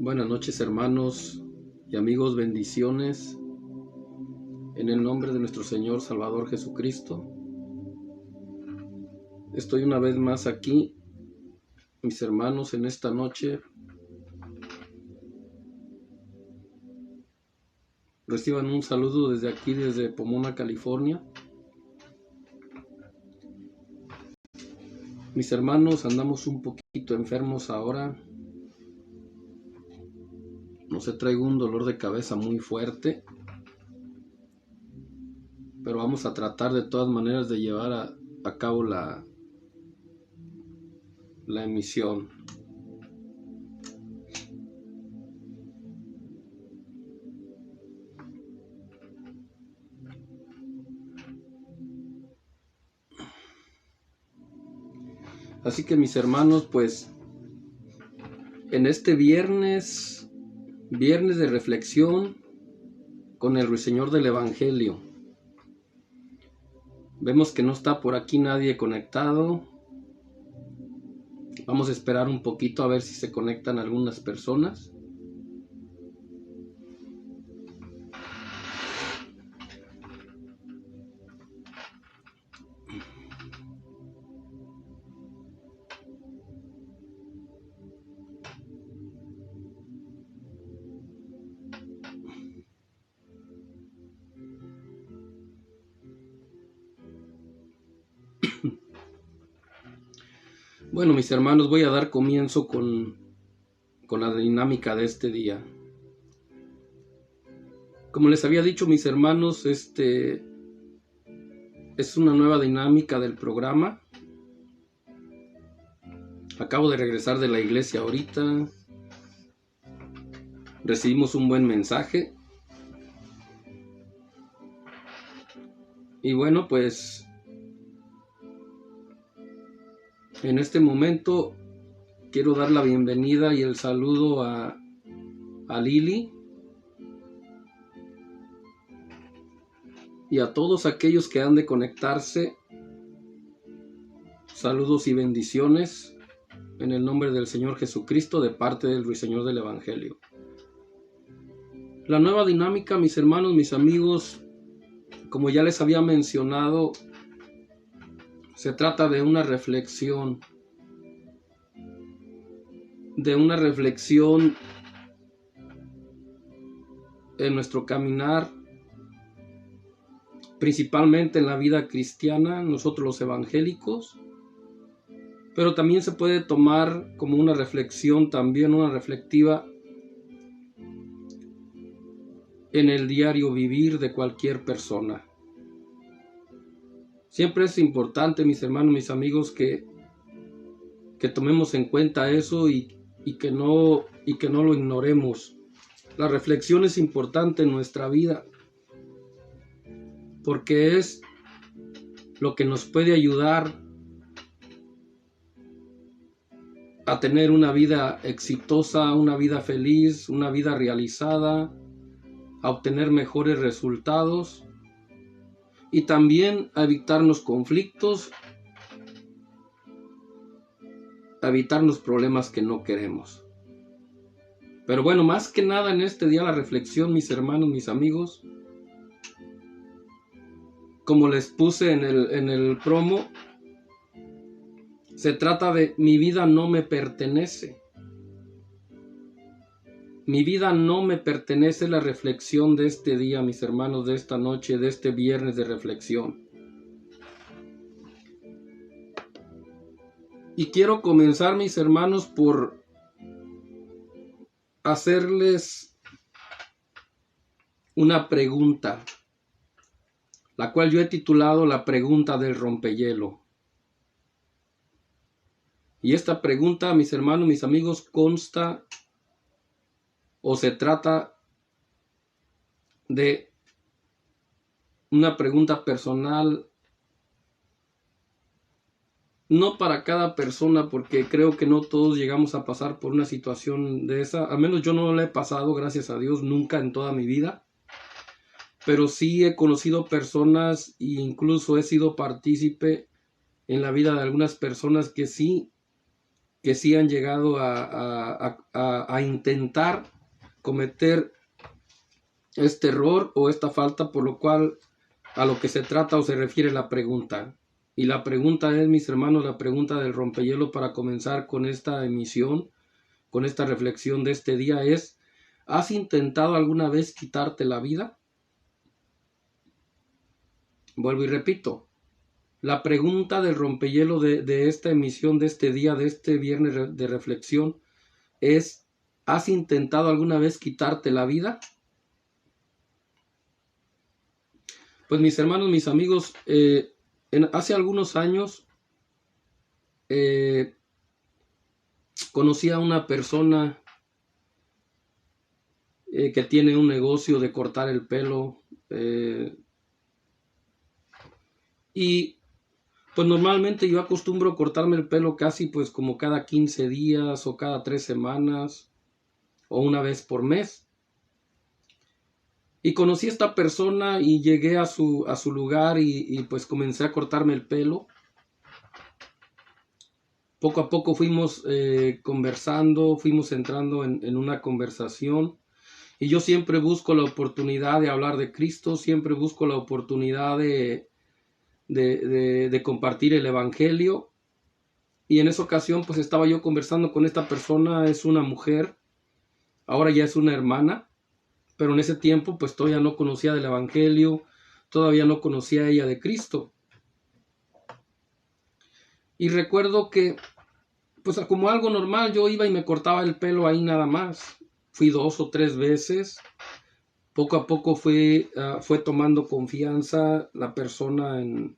Buenas noches, hermanos y amigos, bendiciones en el nombre de nuestro Señor Salvador Jesucristo. Estoy una vez más aquí, mis hermanos, en esta noche. Reciban un saludo desde aquí, desde Pomona, California. Mis hermanos, andamos un poquito enfermos ahora. No sé, traigo un dolor de cabeza muy fuerte, pero vamos a tratar de todas maneras de llevar a cabo la emisión. Así que mis hermanos, pues en este viernes de reflexión con el Ruiseñor del Evangelio, vemos que no está por aquí nadie conectado. Vamos a esperar un poquito a ver si se conectan algunas personas. Bueno, mis hermanos, voy a dar comienzo con la dinámica de este día. Como les había dicho, mis hermanos, es una nueva dinámica del programa. Acabo de regresar de la iglesia ahorita. Recibimos un buen mensaje. Y bueno, pues en este momento quiero dar la bienvenida y el saludo a Lili y a todos aquellos que han de conectarse. Saludos y bendiciones en el nombre del Señor Jesucristo de parte del Ruiseñor del Evangelio. La nueva dinámica, mis hermanos, mis amigos, como ya les había mencionado, se trata de una reflexión. En nuestro caminar, principalmente en la vida cristiana, nosotros los evangélicos, pero también se puede tomar como una reflexión, también una reflectiva en el diario vivir de cualquier persona. Siempre es importante, mis hermanos, mis amigos, que tomemos en cuenta eso y que no lo ignoremos. La reflexión es importante en nuestra vida porque es lo que nos puede ayudar a tener una vida exitosa, una vida feliz, una vida realizada, a obtener mejores resultados y también a evitarnos conflictos, a evitarnos problemas que no queremos. Pero bueno, más que nada en este día la reflexión, mis hermanos, mis amigos, como les puse en el promo, se trata de mi vida no me pertenece. Mi vida no me pertenece, la reflexión de este día, mis hermanos, de esta noche, de este viernes de reflexión. Y quiero comenzar, mis hermanos, por hacerles una pregunta, la cual yo he titulado la pregunta del rompehielo. Y esta pregunta, mis hermanos, mis amigos, consta o se trata de una pregunta personal, no para cada persona, porque creo que no todos llegamos a pasar por una situación de esa. Al menos yo no la he pasado, gracias a Dios, nunca en toda mi vida. Pero sí he conocido personas e incluso he sido partícipe en la vida de algunas personas que sí que sí han llegado a intentar cometer este error o esta falta, por lo cual a lo que se trata o se refiere la pregunta. Y la pregunta es, mis hermanos, la pregunta del rompehielo para comenzar con esta emisión, con esta reflexión de este día es: ¿has intentado alguna vez quitarte la vida? Vuelvo y repito, la pregunta del rompehielo de esta emisión, de este día, de este viernes de reflexión es: ¿has intentado alguna vez quitarte la vida? Pues mis hermanos, mis amigos, hace algunos años conocí a una persona que tiene un negocio de cortar el pelo y pues normalmente yo acostumbro cortarme el pelo casi pues como cada 15 días o cada 3 semanas o una vez por mes. Y conocí a esta persona y llegué a su lugar y pues comencé a cortarme el pelo. Poco a poco fuimos conversando, fuimos entrando en una conversación. Y yo siempre busco la oportunidad de hablar de Cristo, siempre busco la oportunidad de compartir el Evangelio. Y en esa ocasión pues estaba yo conversando con esta persona, es una mujer, ahora ya es una hermana. Pero en ese tiempo pues todavía no conocía del Evangelio, todavía no conocía ella de Cristo. Y recuerdo que pues como algo normal yo iba y me cortaba el pelo ahí nada más. Fui 2 o 3 veces. Poco a poco fue tomando confianza la persona en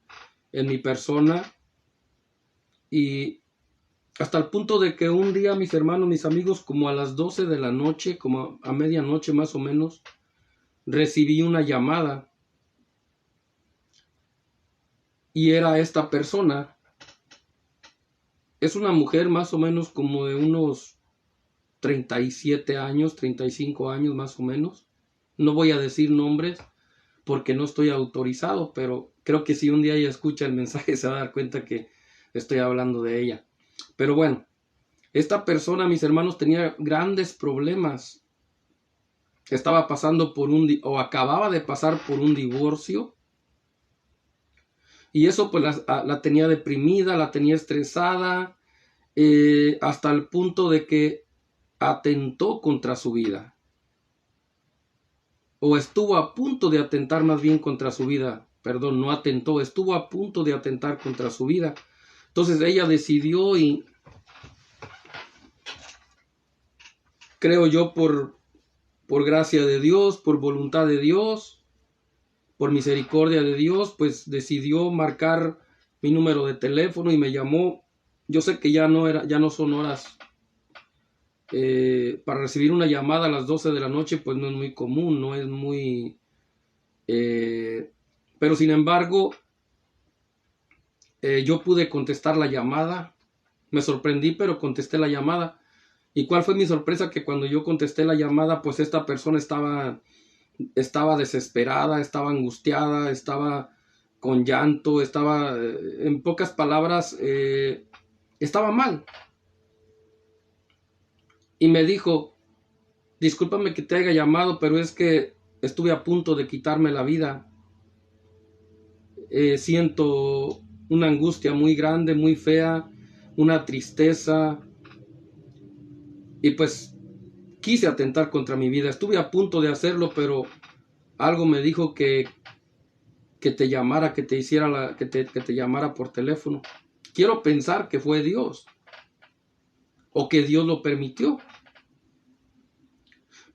mi persona. Y hasta el punto de que un día mis hermanos, mis amigos, como a las 12 de la noche, como a medianoche más o menos, recibí una llamada. Y era esta persona. Es una mujer más o menos como de unos 37 años, 35 años más o menos. No voy a decir nombres porque no estoy autorizado, pero creo que si un día ella escucha el mensaje se va a dar cuenta que estoy hablando de ella. Pero bueno, esta persona, mis hermanos, tenía grandes problemas. Estaba pasando por o acababa de pasar por un divorcio. Y eso pues la tenía deprimida, la tenía estresada, hasta el punto de que atentó contra su vida. O estuvo a punto de atentar más bien contra su vida. Perdón, no atentó, estuvo a punto de atentar contra su vida. Entonces ella decidió y creo yo por gracia de Dios, por voluntad de Dios, por misericordia de Dios, pues decidió marcar mi número de teléfono y me llamó. Yo sé que ya no son horas para recibir una llamada a las 12 de la noche, pues no es muy común, no es muy... pero sin embargo, yo pude contestar la llamada. Me sorprendí, pero contesté la llamada. ¿Y cuál fue mi sorpresa? Que cuando yo contesté la llamada, pues esta persona estaba desesperada, estaba angustiada, estaba con llanto, estaba, en pocas palabras, estaba mal. Y me dijo: discúlpame que te haya llamado, pero es que estuve a punto de quitarme la vida. Siento una angustia muy grande, muy fea, una tristeza. Y pues quise atentar contra mi vida. Estuve a punto de hacerlo, pero algo me dijo que te llamara, que te hiciera que te llamara por teléfono. Quiero pensar que fue Dios, o que Dios lo permitió.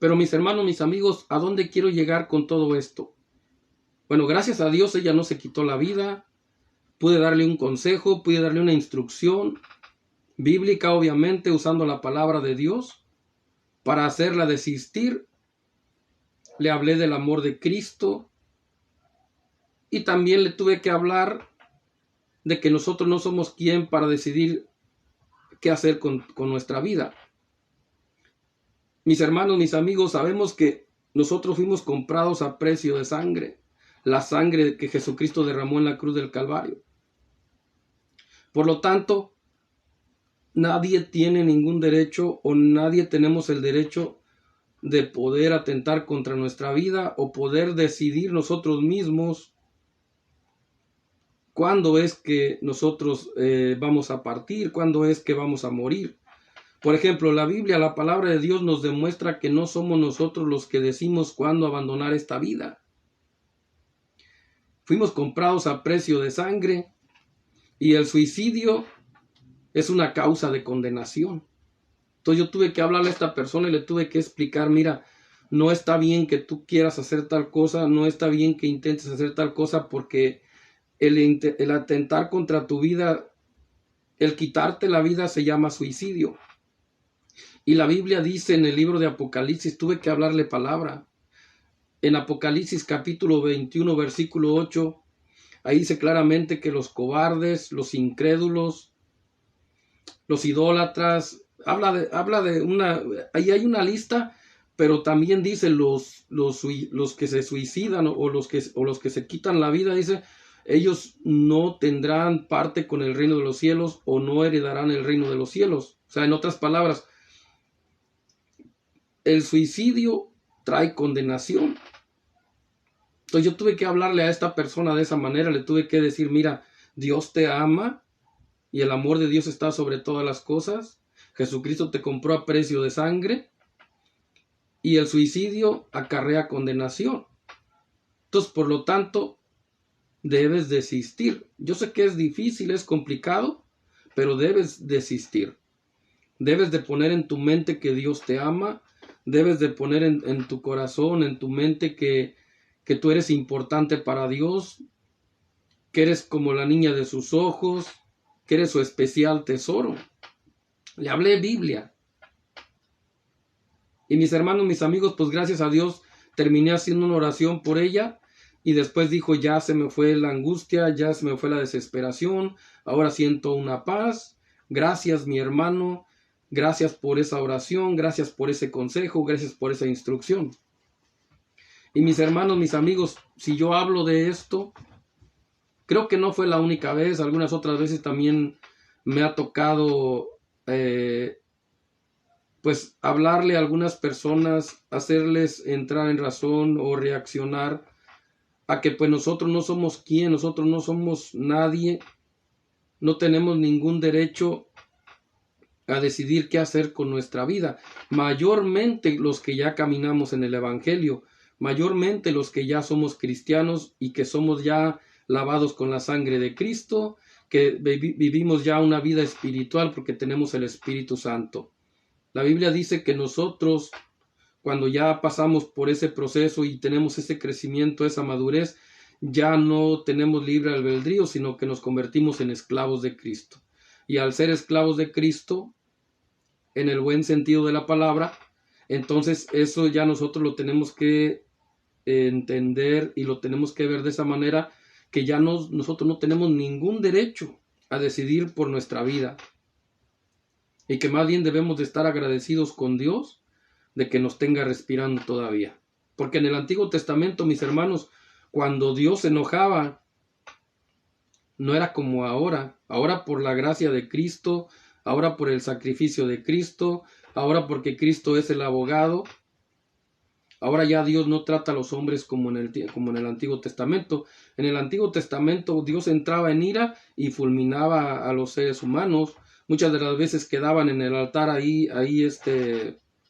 Pero mis hermanos, mis amigos, ¿a dónde quiero llegar con todo esto? Bueno, gracias a Dios ella no se quitó la vida. Pude darle un consejo, pude darle una instrucción bíblica, obviamente, usando la palabra de Dios para hacerla desistir. Le hablé del amor de Cristo y también le tuve que hablar de que nosotros no somos quien para decidir qué hacer con nuestra vida. Mis hermanos, mis amigos, sabemos que nosotros fuimos comprados a precio de sangre, la sangre que Jesucristo derramó en la cruz del Calvario. Por lo tanto, nadie tiene ningún derecho o nadie tenemos el derecho de poder atentar contra nuestra vida o poder decidir nosotros mismos cuándo es que nosotros vamos a partir, cuándo es que vamos a morir. Por ejemplo, la Biblia, la palabra de Dios nos demuestra que no somos nosotros los que decimos cuándo abandonar esta vida. Fuimos comprados a precio de sangre y el suicidio es una causa de condenación. Entonces yo tuve que hablarle a esta persona y le tuve que explicar, mira, no está bien que tú quieras hacer tal cosa, no está bien que intentes hacer tal cosa, porque el atentar contra tu vida, el quitarte la vida se llama suicidio. Y la Biblia dice en el libro de Apocalipsis, tuve que hablarle palabra. En Apocalipsis capítulo 21, versículo 8, ahí dice claramente que los cobardes, los incrédulos, los idólatras, habla de una, ahí hay una lista, pero también dice los que se suicidan o los que se quitan la vida, dice, ellos no tendrán parte con el reino de los cielos o no heredarán el reino de los cielos. O sea, en otras palabras, el suicidio trae condenación. Entonces yo tuve que hablarle a esta persona de esa manera, le tuve que decir, mira, Dios te ama y el amor de Dios está sobre todas las cosas. Jesucristo te compró a precio de sangre y el suicidio acarrea condenación. Entonces, por lo tanto, debes desistir. Yo sé que es difícil, es complicado, pero debes desistir. Debes de poner en tu mente que Dios te ama. Debes de poner en tu corazón, en tu mente que tú eres importante para Dios, que eres como la niña de sus ojos, que eres su especial tesoro. Le hablé Biblia. Y mis hermanos, mis amigos, pues gracias a Dios terminé haciendo una oración por ella y después dijo, ya se me fue la angustia, ya se me fue la desesperación, ahora siento una paz. Gracias, mi hermano, gracias por esa oración, gracias por ese consejo, gracias por esa instrucción. Y mis hermanos, mis amigos, si yo hablo de esto, creo que no fue la única vez, algunas otras veces también me ha tocado pues hablarle a algunas personas, hacerles entrar en razón o reaccionar a que pues nosotros no somos quién, nosotros no somos nadie, no tenemos ningún derecho a decidir qué hacer con nuestra vida. Mayormente los que ya caminamos en el Evangelio, mayormente los que ya somos cristianos y que somos ya lavados con la sangre de Cristo, que vivimos ya una vida espiritual porque tenemos el Espíritu Santo. La Biblia dice que nosotros, cuando ya pasamos por ese proceso y tenemos ese crecimiento, esa madurez, ya no tenemos libre albedrío, sino que nos convertimos en esclavos de Cristo. Y al ser esclavos de Cristo, en el buen sentido de la palabra, entonces eso ya nosotros lo tenemos que entender y lo tenemos que ver de esa manera, que ya nosotros no tenemos ningún derecho a decidir por nuestra vida. Y que más bien debemos de estar agradecidos con Dios de que nos tenga respirando todavía. Porque en el Antiguo Testamento, mis hermanos, cuando Dios se enojaba, no era como ahora. Ahora por la gracia de Cristo, ahora por el sacrificio de Cristo, ahora porque Cristo es el abogado, ahora ya Dios no trata a los hombres como en el Antiguo Testamento. En el Antiguo Testamento Dios entraba en ira y fulminaba a los seres humanos. Muchas de las veces quedaban en el altar ahí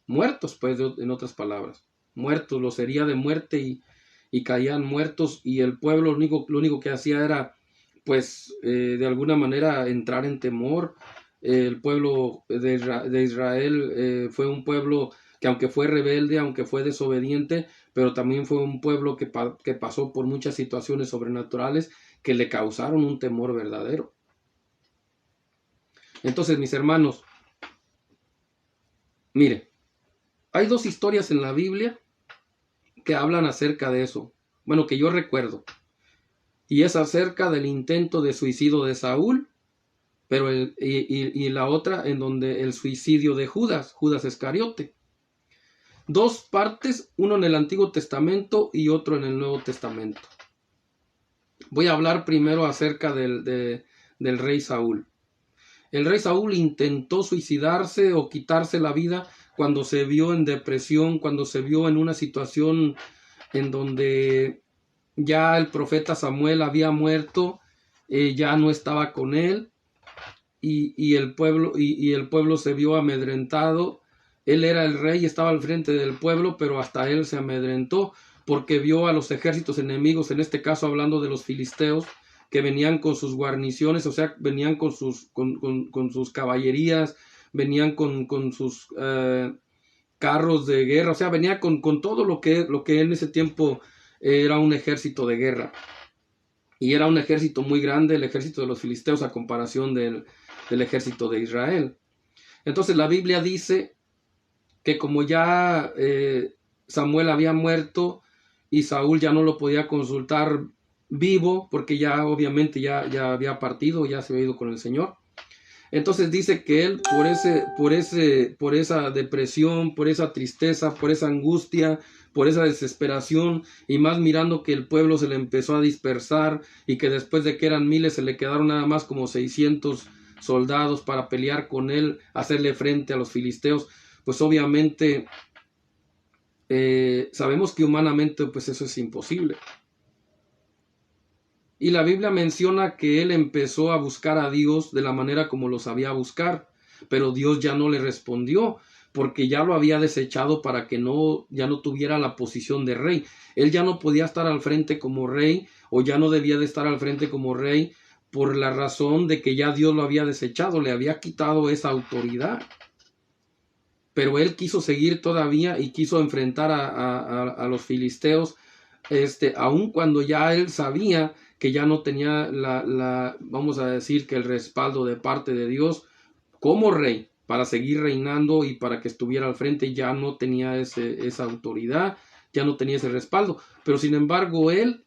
muertos, pues, en otras palabras. Muertos, los hería de muerte y caían muertos, y el pueblo lo único que hacía era, pues, de alguna manera entrar en temor. El pueblo de Israel fue un pueblo que, aunque fue rebelde, aunque fue desobediente, pero también fue un pueblo que pasó por muchas situaciones sobrenaturales que le causaron un temor verdadero. Entonces, mis hermanos, mire, hay dos historias en la Biblia que hablan acerca de eso. Bueno, que yo recuerdo. Y es acerca del intento de suicidio de Saúl, pero y la otra en donde el suicidio de Judas Iscariote. Dos partes, uno en el Antiguo Testamento y otro en el Nuevo Testamento. Voy a hablar primero acerca del rey Saúl. El rey Saúl intentó suicidarse o quitarse la vida cuando se vio en depresión, cuando se vio en una situación en donde ya el profeta Samuel había muerto, ya no estaba con él, y el pueblo se vio amedrentado. Él era el rey, estaba al frente del pueblo, pero hasta él se amedrentó porque vio a los ejércitos enemigos, en este caso hablando de los filisteos, que venían con sus guarniciones, o sea, venían con sus caballerías, venían con sus carros de guerra, o sea, venía con todo lo que en ese tiempo era un ejército de guerra. Y era un ejército muy grande, el ejército de los filisteos, a comparación del ejército de Israel. Entonces la Biblia dice que como ya Samuel había muerto y Saúl ya no lo podía consultar vivo, porque ya obviamente ya había partido, ya se había ido con el Señor. Entonces dice que él por esa depresión, por esa tristeza, por esa angustia, por esa desesperación, y más mirando que el pueblo se le empezó a dispersar y que después de que eran miles se le quedaron nada más como 600 soldados para pelear con él, hacerle frente a los filisteos, pues obviamente sabemos que humanamente pues eso es imposible. Y la Biblia menciona que él empezó a buscar a Dios de la manera como lo sabía buscar, pero Dios ya no le respondió, porque ya lo había desechado para que ya no tuviera la posición de rey. Él ya no podía estar al frente como rey, o ya no debía de estar al frente como rey, por la razón de que ya Dios lo había desechado, le había quitado esa autoridad. Pero él quiso seguir todavía y quiso enfrentar a los filisteos, aun cuando ya él sabía que ya no tenía vamos a decir que el respaldo de parte de Dios como rey para seguir reinando y para que estuviera al frente. Ya no tenía esa autoridad, ya no tenía ese respaldo, pero sin embargo él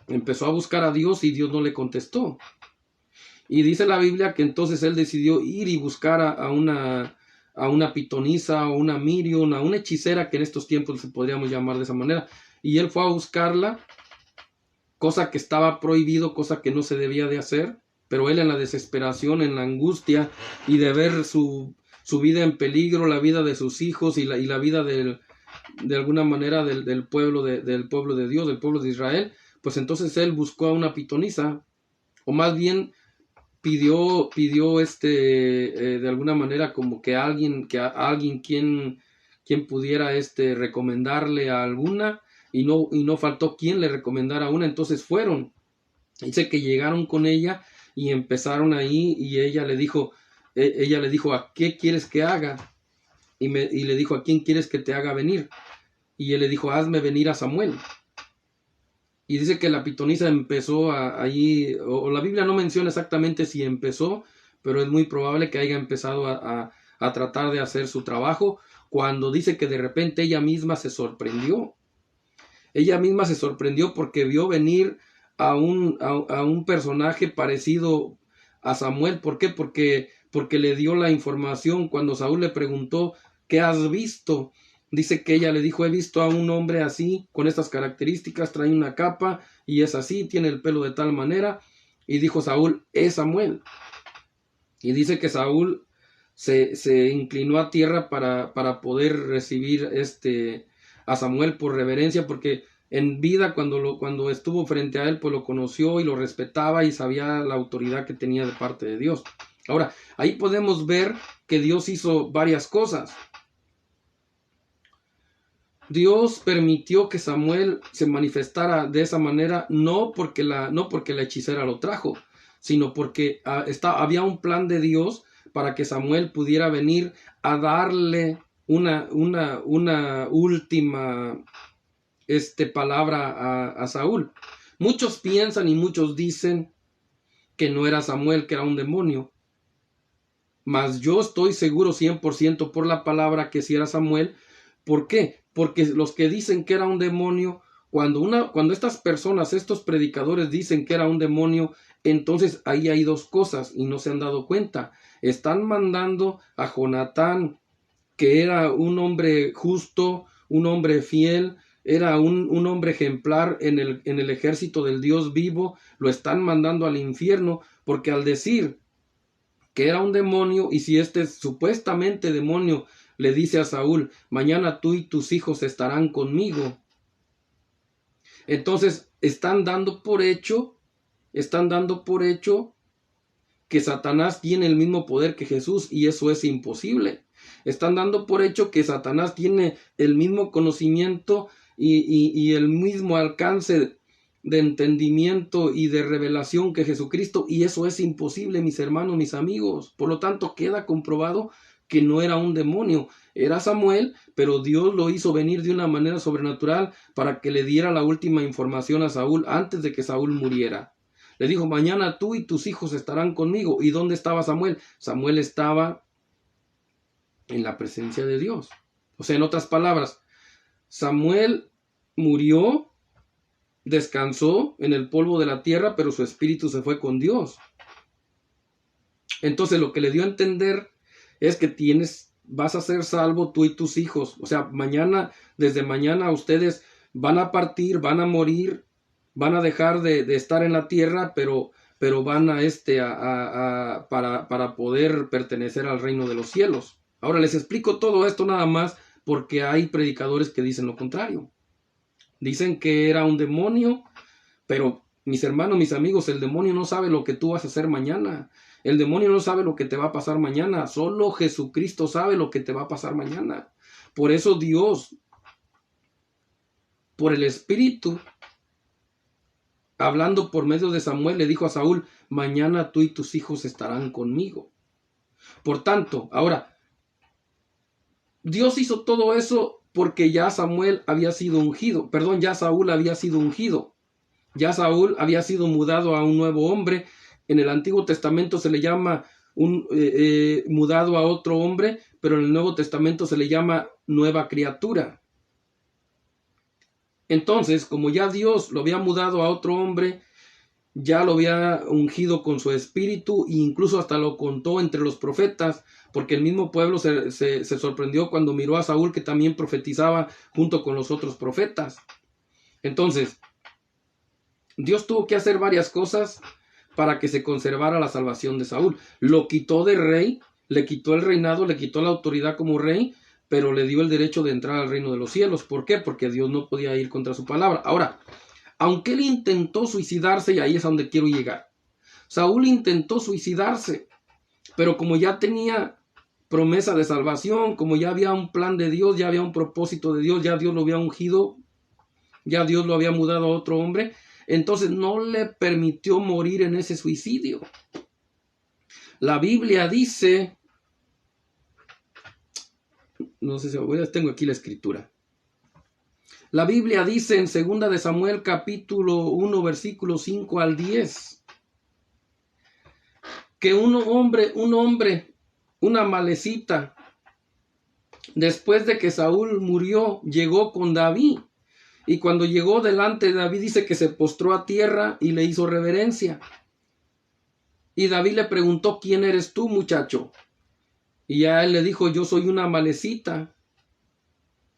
empezó a buscar a Dios y Dios no le contestó. Y dice la Biblia que entonces él decidió ir y buscar a una pitonisa o una Miriam, a una hechicera, que en estos tiempos se podríamos llamar de esa manera, y él fue a buscarla, cosa que estaba prohibido, cosa que no se debía de hacer, pero él en la desesperación, en la angustia y de ver su vida en peligro, la vida de sus hijos y la vida de alguna manera del pueblo de Dios, del pueblo de Israel, pues entonces él buscó a una pitonisa, o más bien pidió de alguna manera como que alguien quien pudiera recomendarle a alguna, y no faltó quien le recomendara una. Entonces fueron, dice que llegaron con ella y empezaron ahí, y ella le dijo ¿a qué quieres que haga? Y le dijo, ¿a quién quieres que te haga venir? Y él le dijo, hazme venir a Samuel. Y dice que la pitonisa empezó allí, o la Biblia no menciona exactamente si empezó, pero es muy probable que haya empezado a tratar de hacer su trabajo, cuando dice que de repente ella misma se sorprendió. Ella misma se sorprendió porque vio venir a un personaje parecido a Samuel. ¿Por qué? Porque le dio la información cuando Saúl le preguntó, ¿qué has visto? Dice que ella le dijo, he visto a un hombre así, con estas características, trae una capa y es así, tiene el pelo de tal manera. Y dijo Saúl, es Samuel. Y dice que Saúl se inclinó a tierra para poder recibir a Samuel por reverencia, porque en vida cuando estuvo frente a él, pues lo conoció y lo respetaba y sabía la autoridad que tenía de parte de Dios. Ahora, ahí podemos ver que Dios hizo varias cosas. Dios permitió que Samuel se manifestara de esa manera, no porque la hechicera lo trajo, sino porque había un plan de Dios para que Samuel pudiera venir a darle una última palabra a Saúl. Muchos piensan y muchos dicen que no era Samuel, que era un demonio. Mas yo estoy seguro 100% por la palabra que sí era Samuel. ¿Por qué? Porque los que dicen que era un demonio, cuando estas personas, estos predicadores dicen que era un demonio, entonces ahí hay dos cosas y no se han dado cuenta. Están mandando a Jonatán, que era un hombre justo, un hombre fiel, era un hombre ejemplar en el ejército del Dios vivo, lo están mandando al infierno, porque al decir que era un demonio, y si este supuestamente demonio le dice a Saúl, mañana tú y tus hijos estarán conmigo, entonces están dando por hecho que Satanás tiene el mismo poder que Jesús, y eso es imposible. Están dando por hecho que Satanás tiene el mismo conocimiento y el mismo alcance de entendimiento y de revelación que Jesucristo, y eso es imposible, mis hermanos, mis amigos. Por lo tanto, queda comprobado que no era un demonio, era Samuel, pero Dios lo hizo venir de una manera sobrenatural para que le diera la última información a Saúl antes de que Saúl muriera. Le dijo, mañana tú y tus hijos estarán conmigo. ¿Y dónde estaba Samuel? Samuel estaba en la presencia de Dios. O sea, en otras palabras, Samuel murió, descansó en el polvo de la tierra, pero su espíritu se fue con Dios. Entonces lo que le dio a entender es que vas a ser salvo tú y tus hijos. O sea, desde mañana ustedes van a partir, van a morir, van a dejar de estar en la tierra, pero van para poder pertenecer al reino de los cielos. Ahora les explico todo esto nada más porque hay predicadores que dicen lo contrario. Dicen que era un demonio, pero mis hermanos, mis amigos, el demonio no sabe lo que tú vas a hacer mañana. El demonio no sabe lo que te va a pasar mañana. Solo Jesucristo sabe lo que te va a pasar mañana. Por eso Dios, por el Espíritu, hablando por medio de Samuel, le dijo a Saúl, mañana tú y tus hijos estarán conmigo. Por tanto, ahora, Dios hizo todo eso porque ya Samuel había sido ungido. Perdón, ya Saúl había sido ungido. Ya Saúl había sido mudado a un nuevo hombre. En el Antiguo Testamento se le llama mudado a otro hombre, pero en el Nuevo Testamento se le llama nueva criatura. Entonces, como ya Dios lo había mudado a otro hombre, ya lo había ungido con su espíritu e incluso hasta lo contó entre los profetas, porque el mismo pueblo se sorprendió cuando miró a Saúl que también profetizaba junto con los otros profetas. Entonces, Dios tuvo que hacer varias cosas para que se conservara la salvación de Saúl. Lo quitó de rey, le quitó el reinado, le quitó la autoridad como rey, pero le dio el derecho de entrar al reino de los cielos. ¿Por qué? Porque Dios no podía ir contra su palabra. Ahora, aunque él intentó suicidarse, y ahí es a donde quiero llegar. Saúl intentó suicidarse, pero como ya tenía promesa de salvación, como ya había un plan de Dios, ya había un propósito de Dios, ya Dios lo había ungido, ya Dios lo había mudado a otro hombre, entonces no le permitió morir en ese suicidio. La Biblia dice, no sé si tengo aquí la escritura. La Biblia dice en 2 de Samuel capítulo 1 versículos 5 al 10 que un hombre, una malecita, después de que Saúl murió, llegó con David. Y cuando llegó delante de David dice que se postró a tierra y le hizo reverencia. Y David le preguntó, ¿quién eres tú, muchacho? Y a él le dijo, yo soy una malecita.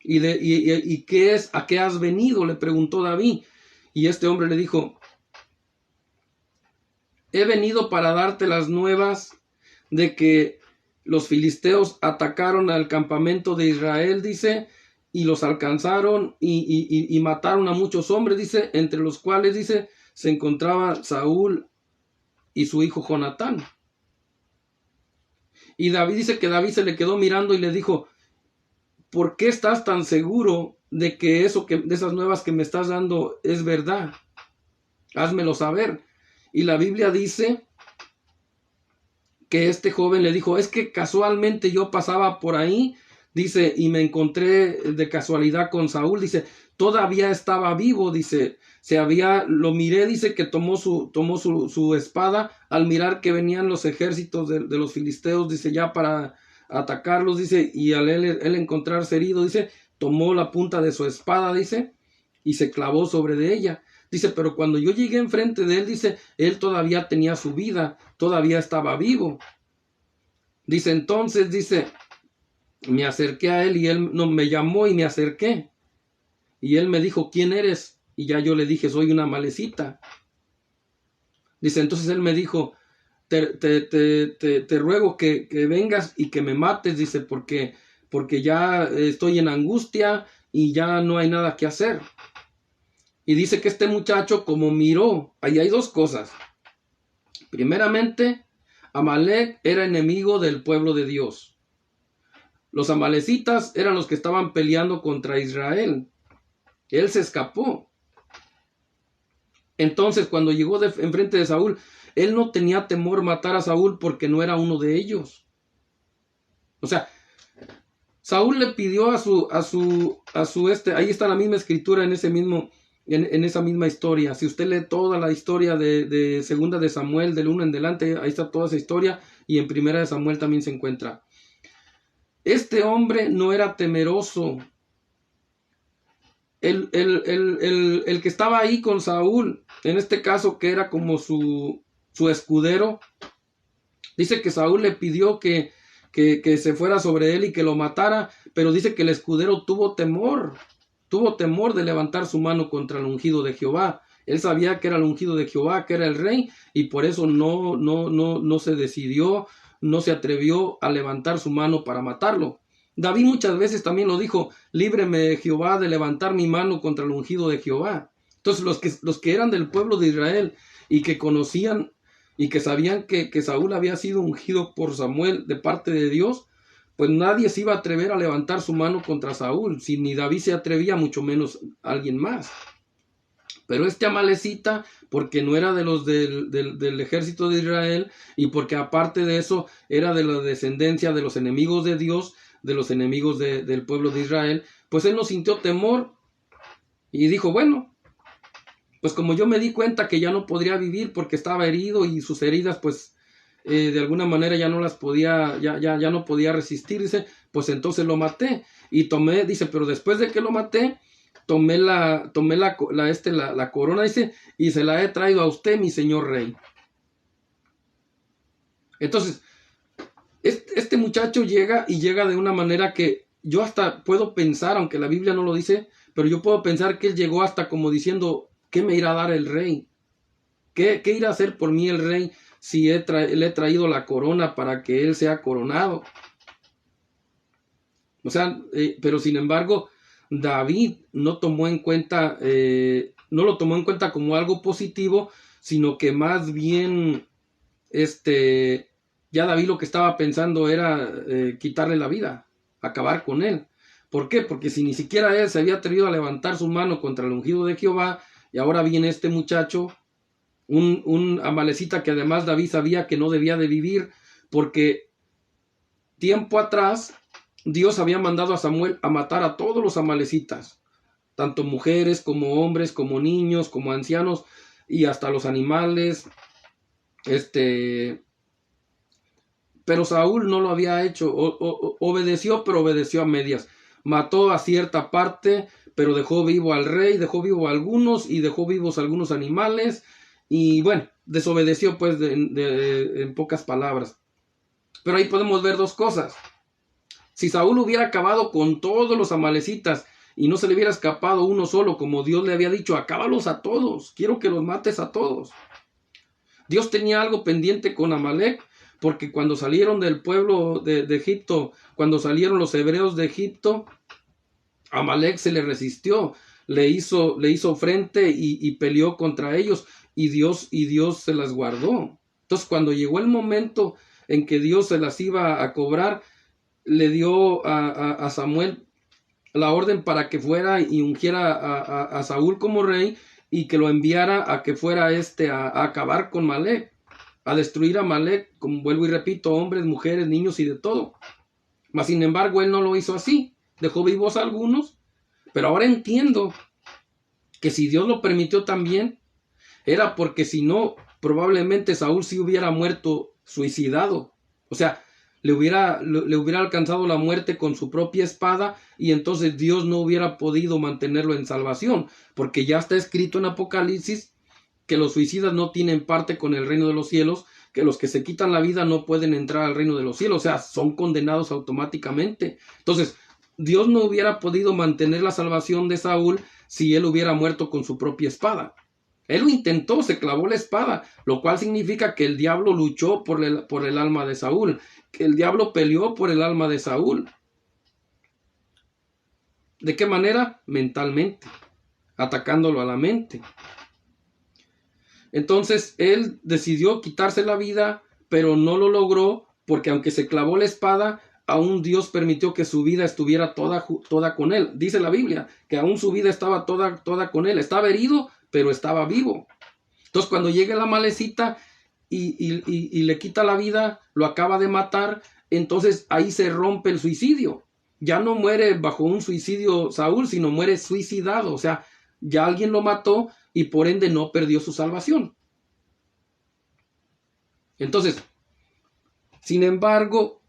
¿Y qué es? ¿A qué has venido? Le preguntó David. Y este hombre le dijo, he venido para darte las nuevas de que los filisteos atacaron al campamento de Israel, dice, y los alcanzaron y mataron a muchos hombres, dice, entre los cuales, dice, se encontraba Saúl y su hijo Jonatán. Y David dice que David se le quedó mirando y le dijo, ¿por qué estás tan seguro de que de esas nuevas que me estás dando es verdad? Házmelo saber. Y la Biblia dice que este joven le dijo, es que casualmente yo pasaba por ahí, dice, y me encontré de casualidad con Saúl, dice, todavía estaba vivo, dice, lo miré, dice que tomó su espada al mirar que venían los ejércitos de los filisteos, dice, ya para atacarlos, dice, y al él encontrarse herido, dice, tomó la punta de su espada, dice, y se clavó sobre de ella. Dice, pero cuando yo llegué enfrente de él, dice, él todavía tenía su vida, todavía estaba vivo. Dice, entonces, dice, me acerqué a él y él no me llamó y me acerqué. Y él me dijo, ¿quién eres? Y ya yo le dije, soy una malecita. Dice, entonces él me dijo, te ruego que vengas y que me mates, dice, porque ya estoy en angustia y ya no hay nada que hacer. Y dice que este muchacho, como miró, ahí hay dos cosas. Primeramente, Amalec era enemigo del pueblo de Dios. Los amalecitas eran los que estaban peleando contra Israel. Él se escapó. Entonces, cuando llegó enfrente de Saúl, él no tenía temor matar a Saúl porque no era uno de ellos. O sea, Saúl le pidió ahí está la misma escritura en esa misma historia. Si usted lee toda la historia de Segunda de Samuel, del 1 en adelante, ahí está toda esa historia, y en Primera de Samuel también se encuentra. Este hombre no era temeroso. El que estaba ahí con Saúl, en este caso que era como su escudero, dice que Saúl le pidió que se fuera sobre él y que lo matara, pero dice que el escudero tuvo temor de levantar su mano contra el ungido de Jehová. Él sabía que era el ungido de Jehová, que era el rey, y por eso no se decidió, no se atrevió a levantar su mano para matarlo. David muchas veces también lo dijo: líbreme Jehová de levantar mi mano contra el ungido de Jehová. Entonces los que eran del pueblo de Israel y que conocían y que sabían que Saúl había sido ungido por Samuel de parte de Dios, pues nadie se iba a atrever a levantar su mano contra Saúl. Si ni David se atrevía, mucho menos alguien más. Pero este amalecita, porque no era de los del ejército de Israel, y porque aparte de eso era de la descendencia de los enemigos de Dios, de los enemigos del pueblo de Israel, pues él no sintió temor y dijo: bueno, pues como yo me di cuenta que ya no podría vivir porque estaba herido y sus heridas pues de alguna manera ya no las podía, ya no podía resistirse, pues entonces lo maté. Y tomé, dice, pero después de que lo maté, tomé la corona, dice, y se la he traído a usted, mi señor rey. Entonces, este muchacho llega de una manera que yo hasta puedo pensar, aunque la Biblia no lo dice, pero yo puedo pensar que él llegó hasta como diciendo: ¿qué me irá a dar el rey? ¿Qué irá a hacer por mí el rey si le he traído la corona para que él sea coronado? O sea, pero sin embargo, David no tomó en cuenta, no lo tomó en cuenta como algo positivo, sino que más bien, ya David lo que estaba pensando era quitarle la vida, acabar con él. ¿Por qué? Porque si ni siquiera él se había atrevido a levantar su mano contra el ungido de Jehová, y ahora viene este muchacho, un amalecita que además David sabía que no debía de vivir, porque tiempo atrás Dios había mandado a Samuel a matar a todos los amalecitas, tanto mujeres como hombres, como niños, como ancianos, y hasta los animales. Pero Saúl no lo había hecho, obedeció, pero obedeció a medias. Mató a cierta parte, pero dejó vivo al rey, dejó vivo a algunos y dejó vivos algunos animales. Y bueno, desobedeció pues en pocas palabras. Pero ahí podemos ver dos cosas. Si Saúl hubiera acabado con todos los amalecitas y no se le hubiera escapado uno solo, como Dios le había dicho: acábalos a todos, quiero que los mates a todos. Dios tenía algo pendiente con Amalec, porque cuando salieron del pueblo de Egipto, cuando salieron los hebreos de Egipto, Amalec se le resistió, le hizo frente y peleó contra ellos, y Dios se las guardó. Entonces, cuando llegó el momento en que Dios se las iba a cobrar, le dio a Samuel la orden para que fuera y ungiera a Saúl como rey, y que lo enviara a que fuera a acabar con Amalec, a destruir a Amalec, como vuelvo y repito, hombres, mujeres, niños y de todo. Mas sin embargo él no lo hizo así, dejó vivos a algunos. Pero ahora entiendo que si Dios lo permitió también, era porque si no, probablemente Saúl sí hubiera muerto suicidado. O sea, le hubiera alcanzado la muerte con su propia espada, y entonces Dios no hubiera podido mantenerlo en salvación, porque ya está escrito en Apocalipsis que los suicidas no tienen parte con el reino de los cielos, que los que se quitan la vida no pueden entrar al reino de los cielos, o sea, son condenados automáticamente. Entonces, Dios no hubiera podido mantener la salvación de Saúl si él hubiera muerto con su propia espada. Él lo intentó, se clavó la espada, lo cual significa que el diablo luchó por el alma de Saúl, que el diablo peleó por el alma de Saúl. ¿De qué manera? Mentalmente, atacándolo a la mente. Entonces él decidió quitarse la vida, pero no lo logró, porque aunque se clavó la espada, aún Dios permitió que su vida estuviera toda con él. Dice la Biblia que aún su vida estaba toda con él. Estaba herido, pero estaba vivo. Entonces cuando llega la malecita y le quita la vida, lo acaba de matar, entonces ahí se rompe el suicidio. Ya no muere bajo un suicidio Saúl, sino muere suicidado. O sea, ya alguien lo mató y por ende no perdió su salvación. Entonces, sin embargo,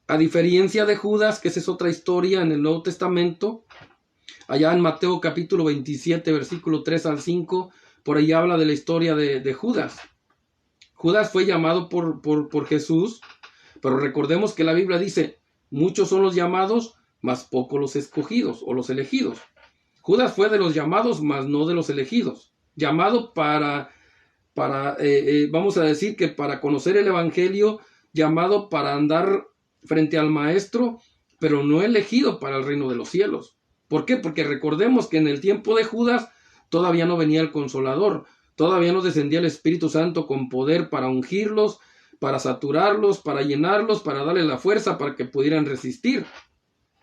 a diferencia de Judas, que esa es otra historia en el Nuevo Testamento, allá en Mateo capítulo 27, versículo 3 al 5, por ahí habla de la historia de Judas. Judas fue llamado por Jesús, pero recordemos que la Biblia dice, muchos son los llamados, mas pocos los escogidos o los elegidos. Judas fue de los llamados, mas no de los elegidos. Llamado vamos a decir que para conocer el evangelio, llamado para andar frente al maestro, pero no elegido para el reino de los cielos. ¿Por qué? Porque recordemos que en el tiempo de Judas todavía no venía el Consolador, todavía no descendía el Espíritu Santo con poder para ungirlos, para saturarlos, para llenarlos, para darles la fuerza para que pudieran resistir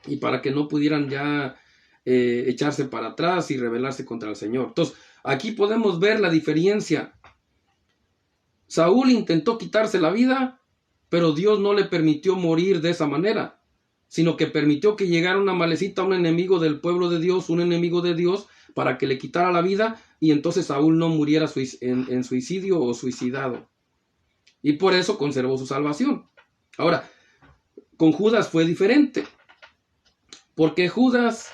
y para que no pudieran ya echarse para atrás y rebelarse contra el Señor. Entonces, aquí podemos ver la diferencia. Saúl intentó quitarse la vida, pero Dios no le permitió morir de esa manera, sino que permitió que llegara una malecita, un enemigo del pueblo de Dios, un enemigo de Dios, para que le quitara la vida y entonces Saúl no muriera en suicidio o suicidado. Y por eso conservó su salvación. Ahora, con Judas fue diferente, porque Judas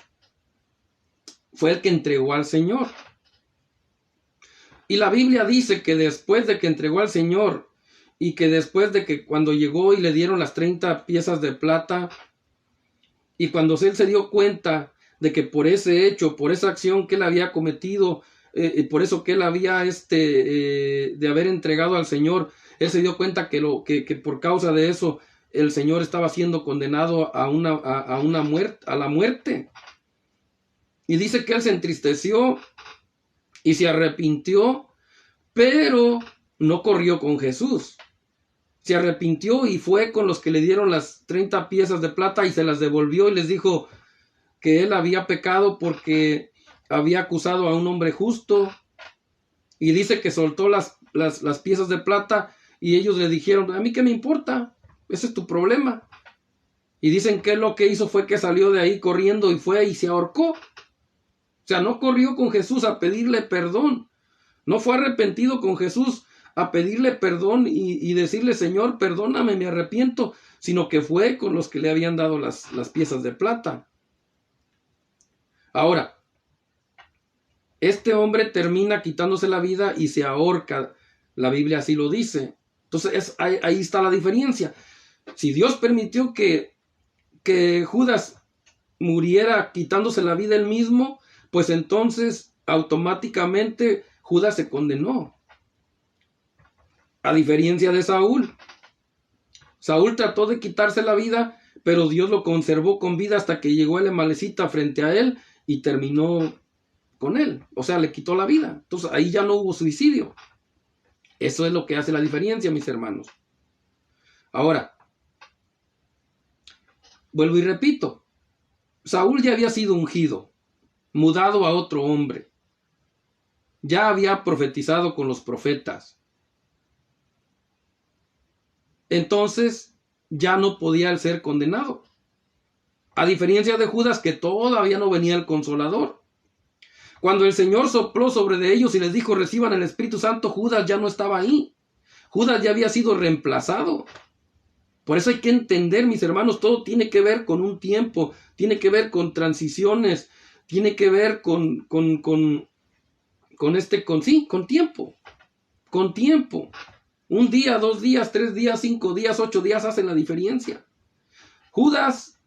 fue el que entregó al Señor. Y la Biblia dice que después de que entregó al Señor y que después de que cuando llegó y le dieron las 30 piezas de plata y cuando él se dio cuenta de que por ese hecho, por esa acción que él había cometido, por eso que él había de haber entregado al Señor, él se dio cuenta que por causa de eso el Señor estaba siendo condenado a la muerte. Y dice que él se entristeció y se arrepintió, pero no corrió con Jesús. Se arrepintió y fue con los que le dieron las 30 piezas de plata y se las devolvió y les dijo que él había pecado porque había acusado a un hombre justo. Y dice que soltó las piezas de plata y ellos le dijeron, ¿a mí qué me importa? Ese es tu problema. Y dicen que lo que hizo fue que salió de ahí corriendo y fue y se ahorcó. O sea, no corrió con Jesús a pedirle perdón. No fue arrepentido con Jesús a pedirle perdón y decirle, Señor, perdóname, me arrepiento, sino que fue con los que le habían dado las piezas de plata. Ahora, este hombre termina quitándose la vida y se ahorca. La Biblia así lo dice. Entonces, ahí está la diferencia. Si Dios permitió que Judas muriera quitándose la vida él mismo, pues entonces automáticamente Judas se condenó. A diferencia de Saúl. Saúl trató de quitarse la vida, pero Dios lo conservó con vida hasta que llegó el amalecita frente a él y terminó con él. O sea, le quitó la vida. Entonces ahí ya no hubo suicidio. Eso es lo que hace la diferencia, mis hermanos. Ahora, vuelvo y repito. Saúl ya había sido ungido, mudado a otro hombre. Ya había profetizado con los profetas. Entonces ya no podía ser condenado. A diferencia de Judas, que todavía no venía el Consolador. Cuando el Señor sopló sobre de ellos y les dijo reciban el Espíritu Santo, Judas ya no estaba ahí. Judas ya había sido reemplazado. Por eso hay que entender, mis hermanos, todo tiene que ver con un tiempo, tiene que ver con transiciones, tiene que ver con tiempo. Con tiempo. 1 día, 2 días, 3 días, 5 días, 8 días hacen la diferencia. Judas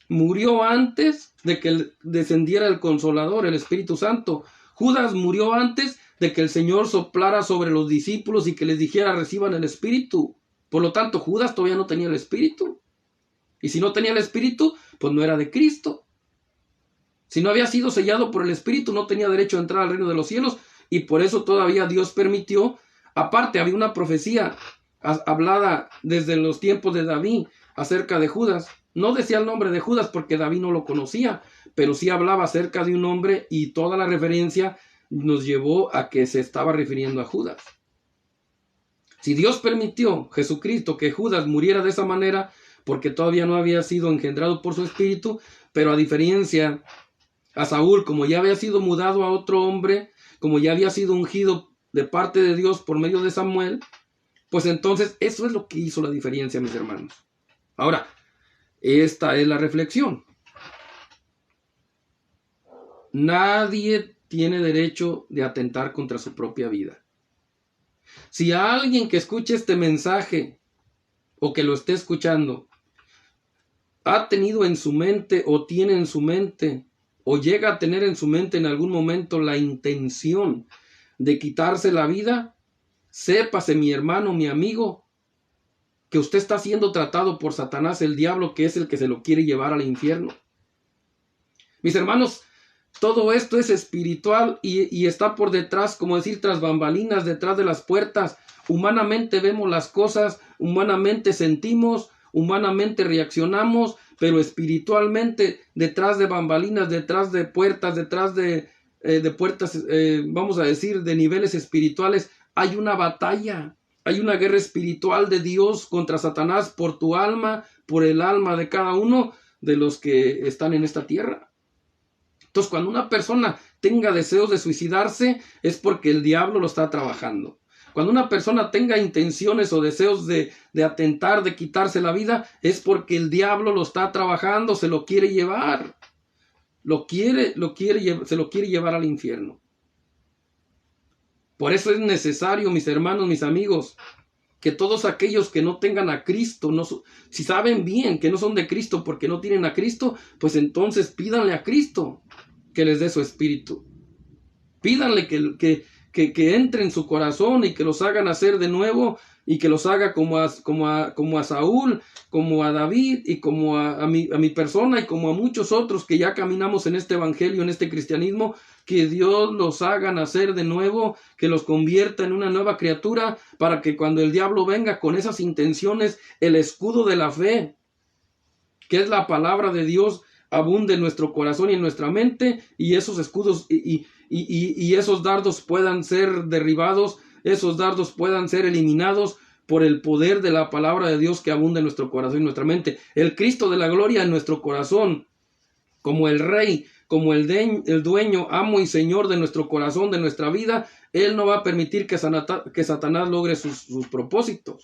murió antes de que descendiera el Consolador, el Espíritu Santo. Judas murió antes de que el Señor soplara sobre los discípulos y que les dijera reciban el Espíritu. Por lo tanto, Judas todavía no tenía el Espíritu. Y si no tenía el Espíritu, pues no era de Cristo. Si no había sido sellado por el Espíritu, no tenía derecho a entrar al reino de los cielos. Y por eso todavía Dios permitió. Aparte, había una profecía hablada desde los tiempos de David acerca de Judas. No decía el nombre de Judas porque David no lo conocía, pero sí hablaba acerca de un hombre y toda la referencia nos llevó a que se estaba refiriendo a Judas. Si Dios permitió, Jesucristo, que Judas muriera de esa manera, porque todavía no había sido engendrado por su espíritu, pero a diferencia a Saúl, como ya había sido mudado a otro hombre, como ya había sido ungido de parte de Dios por medio de Samuel, pues entonces eso es lo que hizo la diferencia, mis hermanos. Ahora, esta es la reflexión. Nadie tiene derecho de atentar contra su propia vida. Si a alguien que escuche este mensaje o que lo esté escuchando ha tenido en su mente o tiene en su mente o llega a tener en su mente en algún momento la intención de quitarse la vida, sépase, mi hermano, mi amigo, que usted está siendo tratado por Satanás, el diablo, que es el que se lo quiere llevar al infierno. Mis hermanos, todo esto es espiritual y está por detrás, como decir, tras bambalinas, detrás de las puertas. Humanamente vemos las cosas, humanamente sentimos, humanamente reaccionamos, pero espiritualmente, detrás de bambalinas, detrás de puertas, vamos a decir, de niveles espirituales, hay una batalla, hay una guerra espiritual de Dios contra Satanás por tu alma, por el alma de cada uno de los que están en esta tierra. Entonces, cuando una persona tenga deseos de suicidarse, es porque el diablo lo está trabajando. Cuando una persona tenga intenciones o deseos de atentar, de quitarse la vida, es porque el diablo lo está trabajando, se lo quiere llevar. Se lo quiere llevar al infierno. Por eso es necesario, mis hermanos, mis amigos, que todos aquellos que no tengan a Cristo, si saben bien que no son de Cristo porque no tienen a Cristo, pues entonces pídanle a Cristo que les dé su espíritu. Pídanle que entre en su corazón y que los hagan nacer de nuevo y que los haga como a Saúl, como a David y como a mi persona y como a muchos otros que ya caminamos en este evangelio, en este cristianismo, que Dios los haga nacer de nuevo, que los convierta en una nueva criatura para que cuando el diablo venga con esas intenciones, el escudo de la fe, que es la palabra de Dios, abunde en nuestro corazón y en nuestra mente, y esos escudos y esos dardos puedan ser derribados, esos dardos puedan ser eliminados por el poder de la palabra de Dios que abunda en nuestro corazón y nuestra mente. El Cristo de la gloria en nuestro corazón, como el Rey, como el dueño, amo y Señor de nuestro corazón, de nuestra vida, Él no va a permitir que Satanás logre sus propósitos.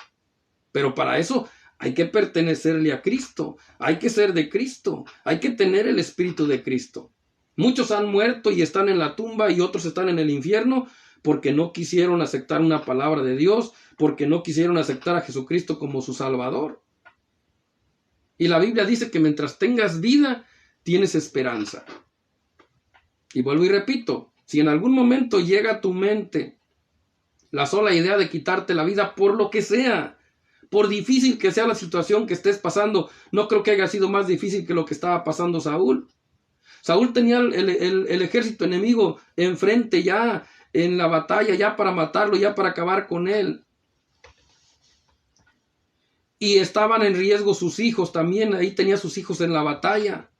Pero para eso hay que pertenecerle a Cristo, hay que ser de Cristo, hay que tener el Espíritu de Cristo. Muchos han muerto y están en la tumba y otros están en el infierno porque no quisieron aceptar una palabra de Dios, porque no quisieron aceptar a Jesucristo como su Salvador. Y la Biblia dice que mientras tengas vida, tienes esperanza. Y vuelvo y repito, si en algún momento llega a tu mente la sola idea de quitarte la vida por lo que sea, por difícil que sea la situación que estés pasando, no creo que haya sido más difícil que lo que estaba pasando Saúl. Saúl tenía el ejército enemigo enfrente ya, en la batalla, ya para matarlo, ya para acabar con él. Y estaban en riesgo sus hijos también, ahí tenía sus hijos en la batalla.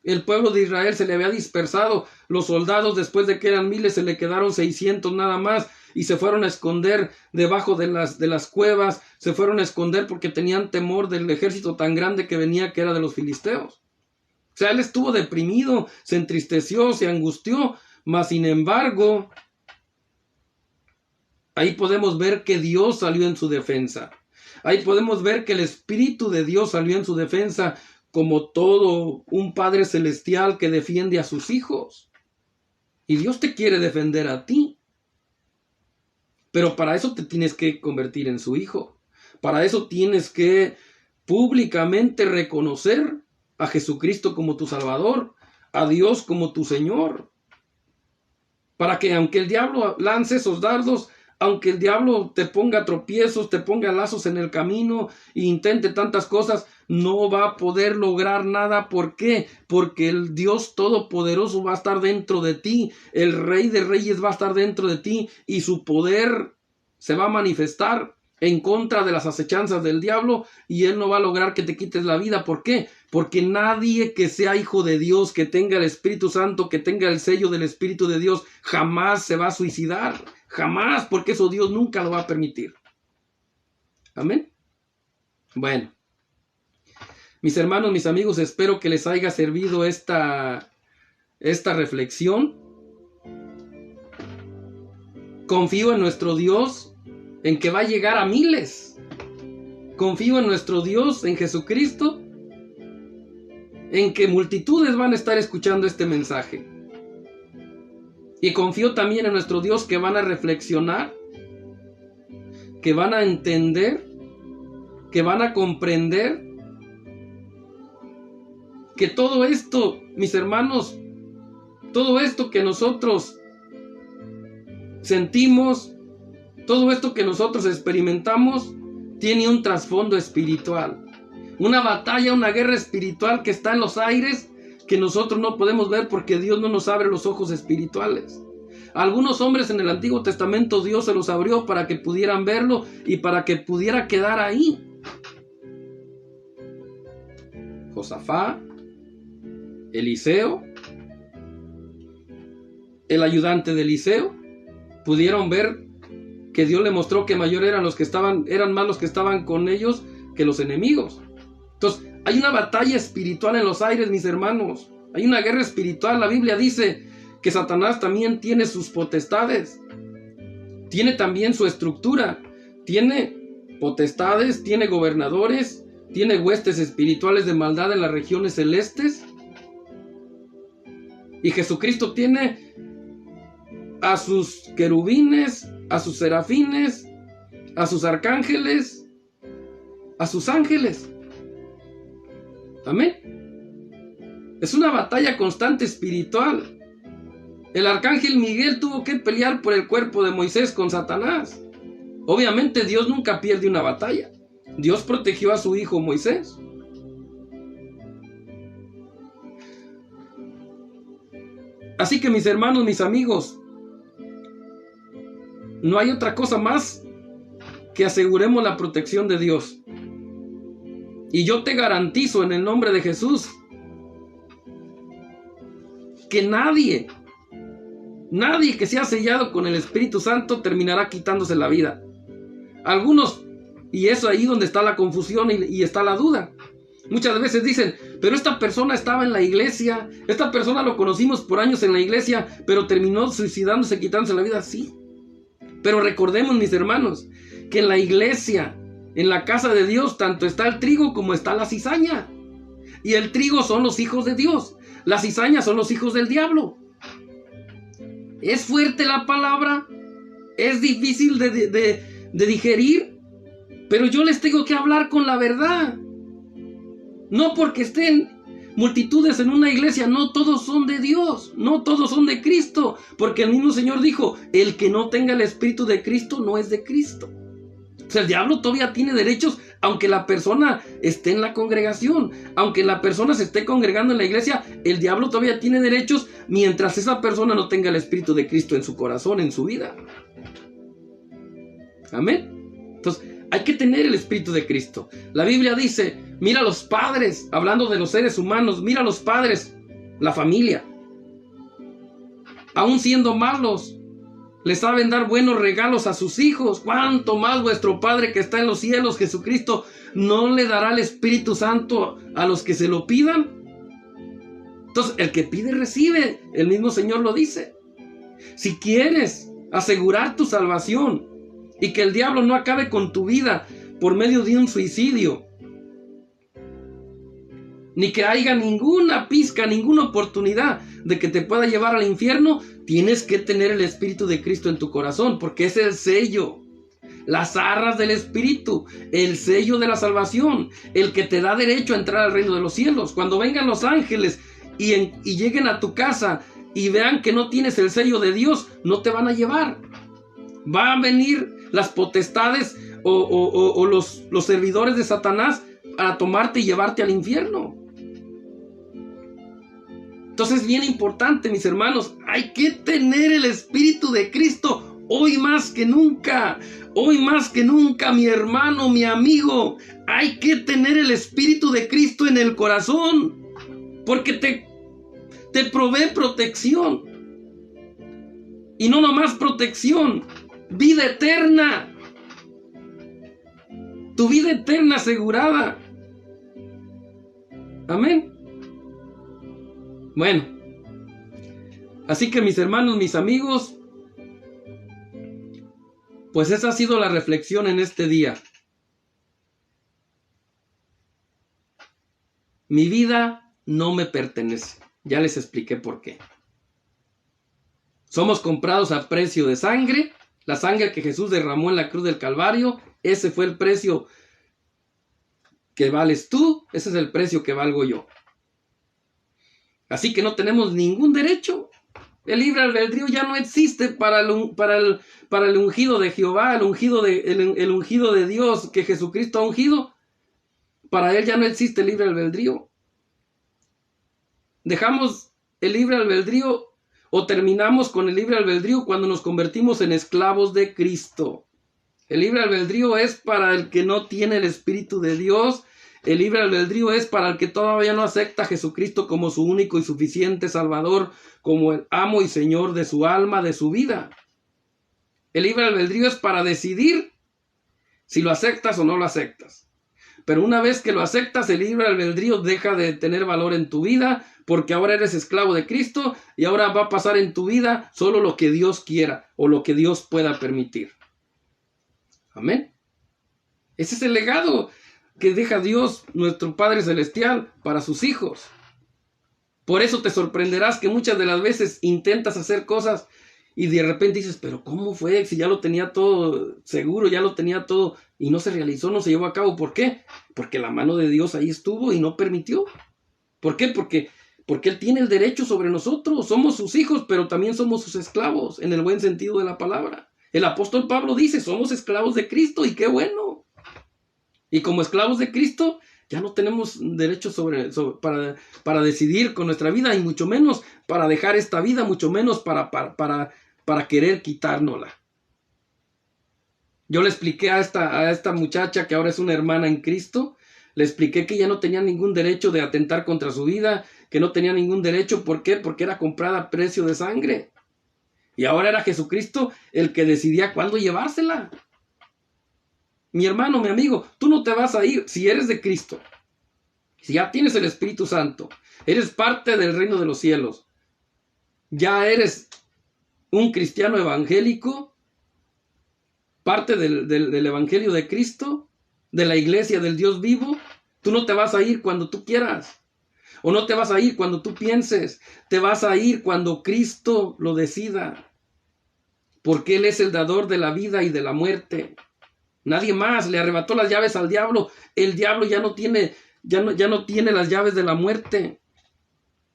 El pueblo de Israel se le había dispersado, los soldados después de que eran miles se le quedaron 600 nada más y se fueron a esconder debajo de las cuevas, se fueron a esconder porque tenían temor del ejército tan grande que venía, que era de los filisteos. O sea, él estuvo deprimido, se entristeció, se angustió, mas sin embargo, ahí podemos ver que Dios salió en su defensa. Ahí podemos ver que el Espíritu de Dios salió en su defensa, como todo un Padre Celestial que defiende a sus hijos. Y Dios te quiere defender a ti. Pero para eso te tienes que convertir en su hijo. Para eso tienes que públicamente reconocer a Jesucristo como tu Salvador, a Dios como tu Señor. para que aunque el diablo lance esos dardos, aunque el diablo te ponga tropiezos, te ponga lazos en el camino e intente tantas cosas, no va a poder lograr nada. ¿Por qué? Porque el Dios Todopoderoso va a estar dentro de ti, el Rey de Reyes va a estar dentro de ti y su poder se va a manifestar en contra de las acechanzas del diablo y él no va a lograr que te quites la vida. ¿Por qué? Porque nadie que sea hijo de Dios, que tenga el Espíritu Santo, que tenga el sello del Espíritu de Dios, jamás se va a suicidar. Jamás, porque eso Dios nunca lo va a permitir. Amén. Bueno, mis hermanos, mis amigos, espero que les haya servido esta reflexión. Confío en nuestro Dios, en que va a llegar a miles. Confío en nuestro Dios, en Jesucristo, en que multitudes van a estar escuchando este mensaje. Y confío también en nuestro Dios, que van a reflexionar, que van a entender, que van a comprender que todo esto, mis hermanos, todo esto que nosotros sentimos, todo esto que nosotros experimentamos, tiene un trasfondo espiritual. Una batalla, una guerra espiritual que está en los aires, que nosotros no podemos ver porque Dios no nos abre los ojos espirituales. A algunos hombres en el Antiguo Testamento Dios se los abrió para que pudieran verlo y para que pudiera quedar ahí. Josafat, Eliseo, el ayudante de Eliseo, pudieron ver que Dios le mostró que mayor eran más los que estaban con ellos que los enemigos. Entonces, hay una batalla espiritual en los aires, mis hermanos. Hay una guerra espiritual. La Biblia dice que Satanás también tiene sus potestades. Tiene también su estructura. Tiene potestades, tiene gobernadores, tiene huestes espirituales de maldad en las regiones celestes. Y Jesucristo tiene a sus querubines, a sus serafines, a sus arcángeles, a sus ángeles. Amén. Es una batalla constante espiritual. El arcángel Miguel tuvo que pelear por el cuerpo de Moisés con Satanás. Obviamente Dios nunca pierde una batalla. Dios protegió a su hijo Moisés. Así que mis hermanos, mis amigos, no hay otra cosa más que aseguremos la protección de Dios. Y yo te garantizo en el nombre de Jesús que nadie que sea sellado con el Espíritu Santo terminará quitándose la vida. Algunos, y eso ahí donde está la confusión y está la duda. Muchas veces dicen, pero esta persona estaba en la iglesia, esta persona lo conocimos por años en la iglesia, pero terminó suicidándose, quitándose la vida. Sí, pero recordemos, mis hermanos, que en la iglesia, en la casa de Dios, tanto está el trigo como está la cizaña. Y el trigo son los hijos de Dios, la cizaña son los hijos del diablo. Es fuerte la palabra, es difícil de digerir, pero yo les tengo que hablar con la verdad. No porque estén multitudes en una iglesia, no todos son de Dios, no todos son de Cristo, porque el mismo Señor dijo, el que no tenga el Espíritu de Cristo no es de Cristo. O sea, el diablo todavía tiene derechos, aunque la persona esté en la congregación, aunque la persona se esté congregando en la iglesia, el diablo todavía tiene derechos mientras esa persona no tenga el Espíritu de Cristo en su corazón, en su vida. Amén. Entonces, hay que tener el Espíritu de Cristo. La Biblia dice, mira a los padres, hablando de los seres humanos, mira a los padres, la familia. Aún siendo malos, le saben dar buenos regalos a sus hijos. ¿Cuánto más vuestro Padre que está en los cielos, Jesucristo, no le dará el Espíritu Santo a los que se lo pidan? Entonces, el que pide, recibe. El mismo Señor lo dice. Si quieres asegurar tu salvación y que el diablo no acabe con tu vida por medio de un suicidio, ni que haya ninguna pizca, ninguna oportunidad de que te pueda llevar al infierno, tienes que tener el Espíritu de Cristo en tu corazón, porque es el sello, las arras del Espíritu, el sello de la salvación, el que te da derecho a entrar al reino de los cielos. Cuando vengan los ángeles y lleguen a tu casa y vean que no tienes el sello de Dios, no te van a llevar. Van a venir las potestades o los servidores de Satanás a tomarte y llevarte al infierno. Entonces es bien importante, mis hermanos, hay que tener el Espíritu de Cristo hoy más que nunca. Hoy más que nunca, mi hermano, mi amigo, hay que tener el Espíritu de Cristo en el corazón, porque te provee protección. Y no nomás protección, vida eterna. Tu vida eterna asegurada. Amén. Bueno, así que mis hermanos, mis amigos, pues esa ha sido la reflexión en este día. Mi vida no me pertenece. Ya les expliqué por qué. Somos comprados a precio de sangre. La sangre que Jesús derramó en la cruz del Calvario, ese fue el precio que vales tú, ese es el precio que valgo yo. Así que no tenemos ningún derecho. El libre albedrío ya no existe para el ungido de Jehová, el ungido de Dios que Jesucristo ha ungido. Para él ya no existe el libre albedrío. Dejamos el libre albedrío o terminamos con el libre albedrío cuando nos convertimos en esclavos de Cristo. El libre albedrío es para el que no tiene el Espíritu de Dios. El libre albedrío es para el que todavía no acepta a Jesucristo como su único y suficiente Salvador, como el amo y Señor de su alma, de su vida. El libre albedrío es para decidir si lo aceptas o no lo aceptas. Pero una vez que lo aceptas, el libre albedrío deja de tener valor en tu vida, porque ahora eres esclavo de Cristo y ahora va a pasar en tu vida solo lo que Dios quiera o lo que Dios pueda permitir. Amén. Ese es el legado que deja Dios, nuestro Padre Celestial, para sus hijos. Por eso te sorprenderás que muchas de las veces intentas hacer cosas y de repente dices, pero ¿cómo fue? Si ya lo tenía todo seguro, ya lo tenía todo y no se realizó, no se llevó a cabo. ¿Por qué? Porque la mano de Dios ahí estuvo y no permitió. ¿Por qué? Porque Él tiene el derecho sobre nosotros. Somos sus hijos, pero también somos sus esclavos, en el buen sentido de la palabra. El apóstol Pablo dice, somos esclavos de Cristo, y qué bueno. Y como esclavos de Cristo, ya no tenemos derecho para decidir con nuestra vida, y mucho menos para dejar esta vida, mucho menos para querer quitárnosla. Yo le expliqué a esta muchacha que ahora es una hermana en Cristo, le expliqué que ella no tenía ningún derecho de atentar contra su vida, que no tenía ningún derecho. ¿Por qué? Porque era comprada a precio de sangre. Y ahora era Jesucristo el que decidía cuándo llevársela. Mi hermano, mi amigo, tú no te vas a ir si eres de Cristo. Si ya tienes el Espíritu Santo, eres parte del reino de los cielos, ya eres un cristiano evangélico, parte del Evangelio de Cristo, de la iglesia del Dios vivo, tú no te vas a ir cuando tú quieras. O no te vas a ir cuando tú pienses. Te vas a ir cuando Cristo lo decida. Porque Él es el dador de la vida y de la muerte. Nadie más. Le arrebató las llaves al diablo. El diablo ya no tiene las llaves de la muerte.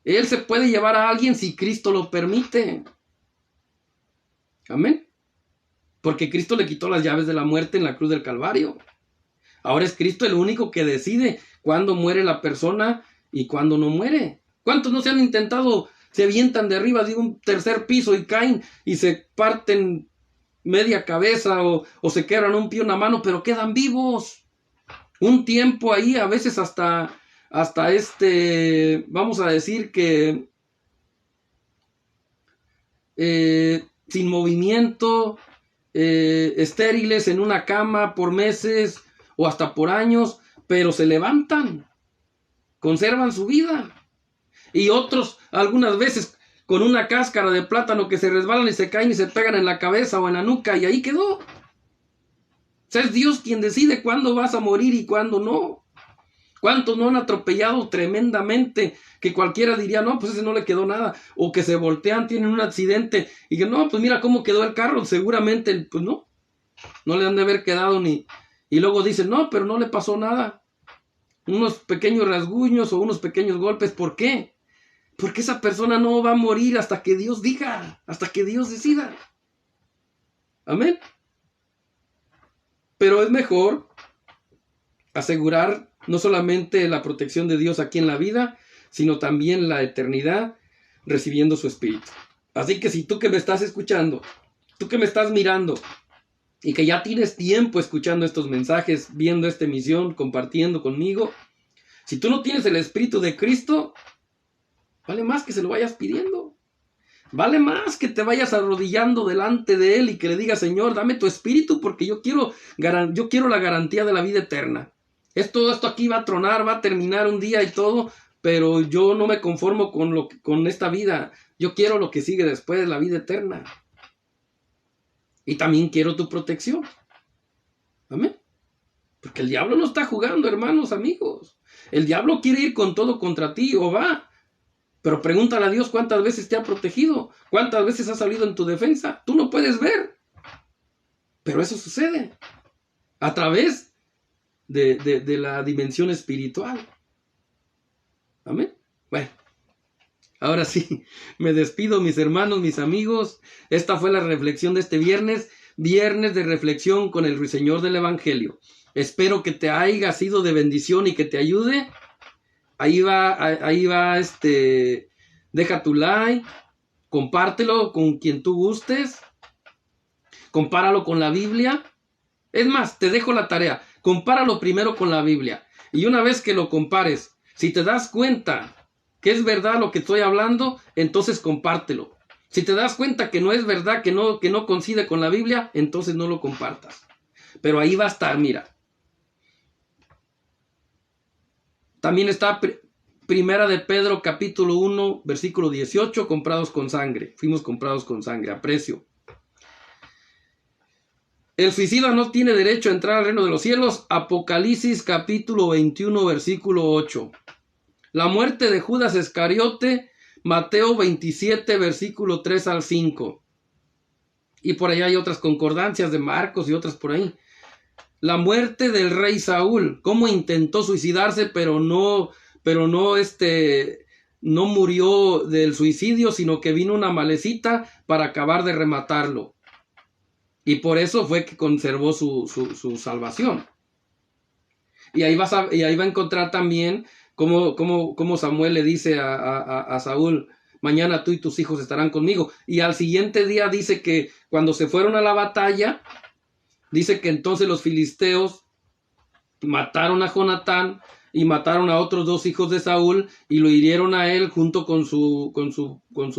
Él se puede llevar a alguien si Cristo lo permite. Amén. Porque Cristo le quitó las llaves de la muerte en la cruz del Calvario. Ahora es Cristo el único que decide cuándo muere la persona y cuándo no muere. ¿Cuántos no se han intentado, se avientan de arriba de un tercer piso y caen y se parten media cabeza o se quebran un pie, una mano, pero quedan vivos? Un tiempo ahí, a veces hasta vamos a decir que sin movimiento, estériles en una cama por meses o hasta por años, pero se levantan, conservan su vida. Y otros algunas veces con una cáscara de plátano que se resbalan y se caen y se pegan en la cabeza o en la nuca y ahí quedó. O sea, es Dios quien decide cuándo vas a morir y cuándo no. ¿Cuántos no han atropellado tremendamente que cualquiera diría, no, pues ese no le quedó nada? O que se voltean, tienen un accidente y que no, pues mira cómo quedó el carro, seguramente, pues no le han de haber quedado ni... Y luego dicen, no, pero no le pasó nada. Unos pequeños rasguños o unos pequeños golpes. ¿Por qué? Porque esa persona no va a morir hasta que Dios diga, hasta que Dios decida. Amén. Pero es mejor asegurar no solamente la protección de Dios aquí en la vida, sino también la eternidad recibiendo su Espíritu. Así que si tú que me estás escuchando, tú que me estás mirando y que ya tienes tiempo escuchando estos mensajes, viendo esta emisión, compartiendo conmigo, si tú no tienes el Espíritu de Cristo, vale más que se lo vayas pidiendo. Vale más que te vayas arrodillando delante de Él y que le digas, Señor, dame tu Espíritu porque yo quiero la garantía de la vida eterna. Todo esto aquí va a tronar, va a terminar un día y todo, pero yo no me conformo con esta vida. Yo quiero lo que sigue después, la vida eterna. Y también quiero tu protección. Amén. Porque el diablo no está jugando, hermanos, amigos. El diablo quiere ir con todo contra ti, o va. Pero pregúntale a Dios cuántas veces te ha protegido, cuántas veces ha salido en tu defensa. Tú no puedes ver. Pero eso sucede a través de la dimensión espiritual. Amén. Bueno, ahora sí, me despido, mis hermanos, mis amigos. Esta fue la reflexión de este viernes de reflexión con el Ruiseñor del Evangelio. Espero que te haya sido de bendición y que te ayude. Ahí va, deja tu like, compártelo con quien tú gustes, compáralo con la Biblia. Es más, te dejo la tarea, compáralo primero con la Biblia. Y una vez que lo compares, si te das cuenta que es verdad lo que estoy hablando, entonces compártelo. Si te das cuenta que no es verdad, que no coincide con la Biblia, entonces no lo compartas. Pero ahí va a estar, mira. También está Primera de Pedro, capítulo 1, versículo 18, comprados con sangre. Fuimos comprados con sangre, a precio. El suicida no tiene derecho a entrar al reino de los cielos. Apocalipsis, capítulo 21, versículo 8. La muerte de Judas Iscariote, Mateo 27, versículo 3 al 5. Y por allá hay otras concordancias de Marcos y otras por ahí. La muerte del rey Saúl, cómo intentó suicidarse, pero no murió del suicidio, sino que vino una malecita para acabar de rematarlo. Y por eso fue que conservó su salvación. Y ahí va a encontrar también cómo Samuel le dice a Saúl, mañana tú y tus hijos estarán conmigo. Y al siguiente día dice que cuando se fueron a la batalla, dice que entonces los filisteos mataron a Jonatán y mataron a otros 2 hijos de Saúl y lo hirieron a él junto con su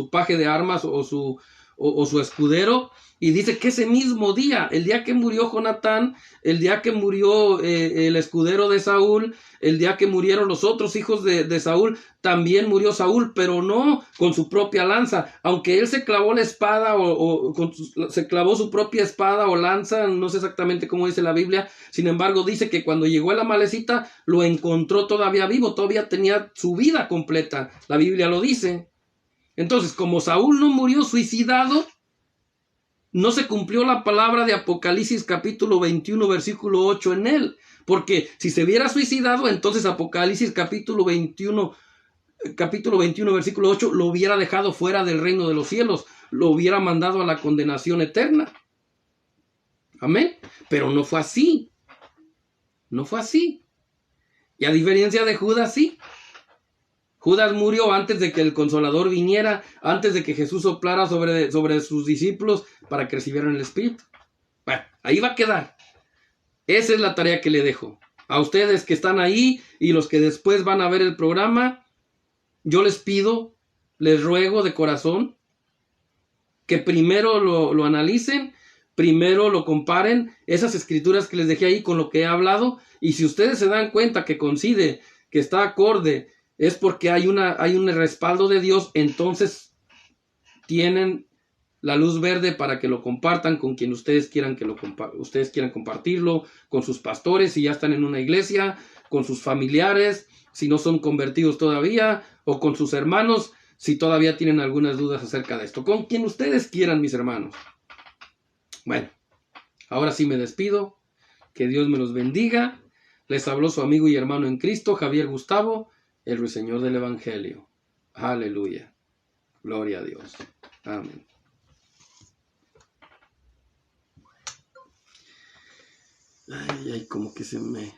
paje de armas o su escudero. Y dice que ese mismo día, el día que murió Jonatán, el día que murió el escudero de Saúl, el día que murieron los otros hijos de Saúl, también murió Saúl, pero no con su propia lanza. Aunque él se clavó la espada se clavó su propia espada o lanza, no sé exactamente cómo dice la Biblia. Sin embargo, dice que cuando llegó a la malecita lo encontró todavía vivo, todavía tenía su vida completa. La Biblia lo dice. Entonces, como Saúl no murió suicidado, no se cumplió la palabra de Apocalipsis capítulo 21, versículo 8 en él. Porque si se hubiera suicidado, entonces Apocalipsis capítulo 21, versículo 8, lo hubiera dejado fuera del reino de los cielos. Lo hubiera mandado a la condenación eterna. Amén. Pero no fue así. No fue así. Y a diferencia de Judas, sí. Judas murió antes de que el Consolador viniera, antes de que Jesús soplara sobre sus discípulos para que recibieran el Espíritu. Bueno, ahí va a quedar. Esa es la tarea que le dejo. A ustedes que están ahí y los que después van a ver el programa, yo les pido, les ruego de corazón, que primero lo analicen, primero lo comparen, esas escrituras que les dejé ahí con lo que he hablado, y si ustedes se dan cuenta que coincide, que está acorde, es porque hay un respaldo de Dios, entonces tienen la luz verde para que lo compartan con quien ustedes quieran ustedes quieran compartirlo, con sus pastores si ya están en una iglesia, con sus familiares si no son convertidos todavía, o con sus hermanos si todavía tienen algunas dudas acerca de esto, con quien ustedes quieran, mis hermanos. Bueno, ahora sí me despido, que Dios me los bendiga. Les habló su amigo y hermano en Cristo, Javier Gustavo, el Ruiseñor del Evangelio. Aleluya. Gloria a Dios. Amén. Ay, como que se me